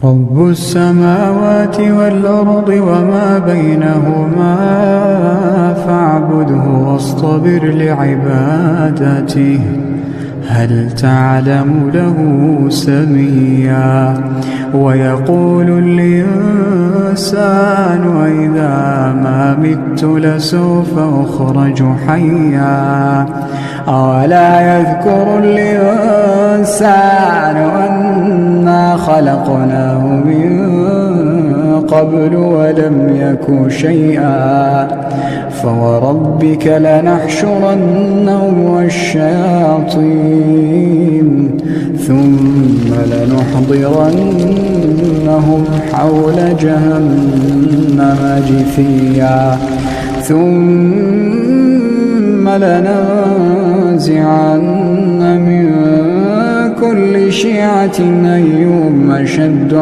رب السماوات والأرض وما بينهما فاعبده واصطبر لعبادته هل تعلم له سميا ويقول الإنسان وإذا ما مت لسوف أخرج حيا أولا يذكر الإنسان أنا خلقناه من قبل ولم يك شيئا فوربك لنحشرنهم والشياطين ثم لنحضرنهم حول جهنم جثيا ثم لننزعن من كل شيعة أيهم أشد